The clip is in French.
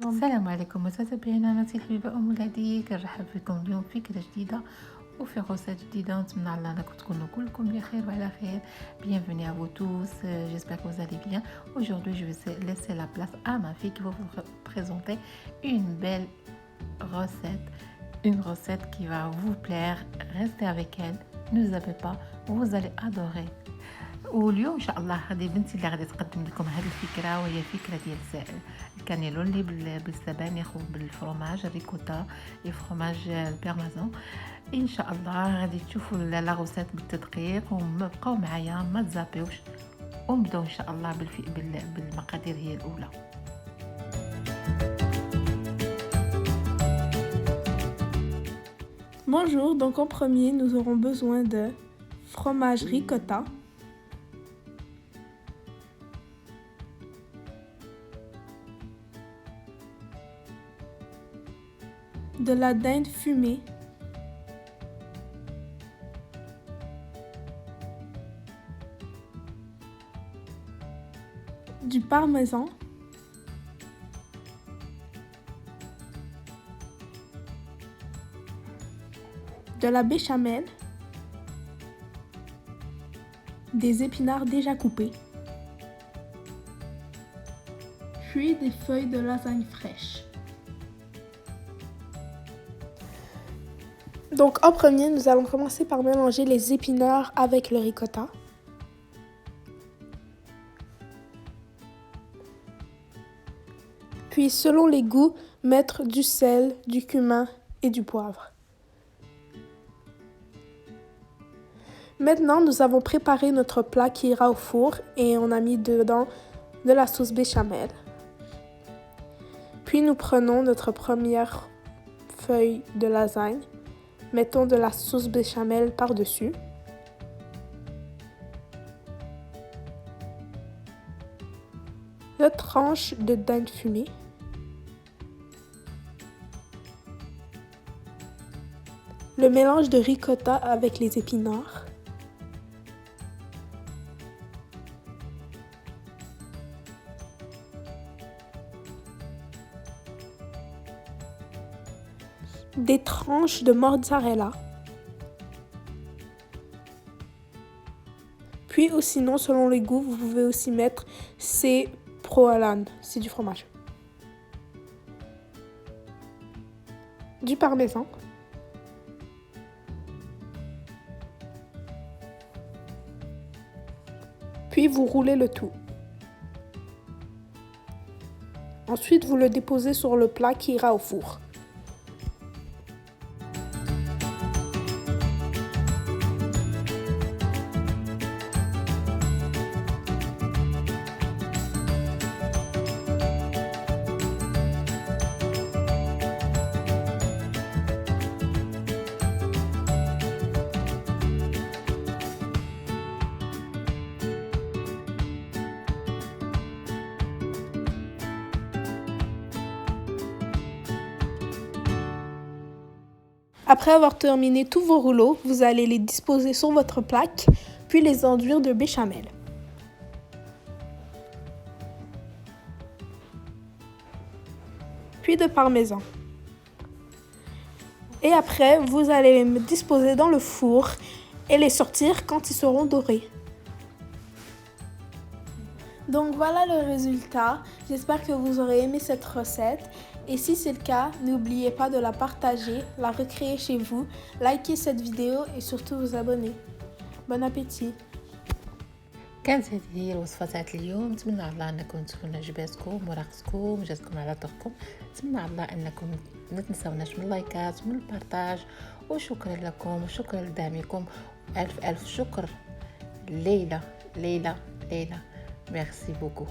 السلام عليكم متابعينا، أنا حبيبة أم الهدي، كنرحب بكم اليوم في فكرة جديدة وفي غوصات جديدة، ونتمنى الله أنكم تكونوا كلكم بخير وعلى خير. Bienvenue à vous tous, j'espère que vous allez bien. Aujourd'hui je vais laisser la place à ma fille qui va vous présenter une belle recette, une recette qui va vous plaire. Restez avec elle, ne zappez pas, vous allez adorer. واليوم ان شاء الله هذه بنتي اللي غادي تقدم لكم هذه الفكره، وهي فكره ديال الكانيلوني بالسبانخ وبالفرماج الريكوتا فرماج البيرمازون. ان شاء الله غادي تشوفوا لا غوسات بالتدقيق، وبقاو معايا ما تزابيوش، ونبداو ان شاء الله بالمقادير هي الاولى. Bonjour, donc en premier nous aurons besoin de fromage ricotta, de la dinde fumée, du parmesan, de la béchamel, des épinards déjà coupés, puis des feuilles de lasagne fraîches. Donc en premier, nous allons commencer par mélanger les épinards avec le ricotta. Puis selon les goûts, mettre du sel, du cumin et du poivre. Maintenant, nous avons préparé notre plat qui ira au four et on a mis dedans de la sauce béchamel. Puis nous prenons notre première feuille de lasagne. Mettons de la sauce béchamel par-dessus. Deux tranches de dinde fumée. Le mélange de ricotta avec les épinards. Des tranches de mozzarella, puis ou sinon selon les goûts vous pouvez aussi mettre provolone, c'est du fromage, du parmesan, puis vous roulez le tout. Ensuite vous le déposez sur le plat qui ira au four. Après avoir terminé tous vos rouleaux, vous allez les disposer sur votre plaque, puis les enduire de béchamel. Puis de parmesan. Et après, vous allez les disposer dans le four et les sortir quand ils seront dorés. Donc voilà le résultat. J'espère que vous aurez aimé cette recette. Et si c'est le cas, n'oubliez pas de la partager, la recréer chez vous, likez cette vidéo et surtout vous abonner. Bon appétit! كانت هذه هي الوصفه تاع اليوم، نتمنى على الله انكم تكون عجباتكم وراقتكم جاتكم على ذوقكم. نتمنى على الله انكم ما تنساوناش من اللايكات ومن البارطاج، وشكرا لكم وشكرا لدعمكم، الف الف شكر. ليلى ميرسي بوكو.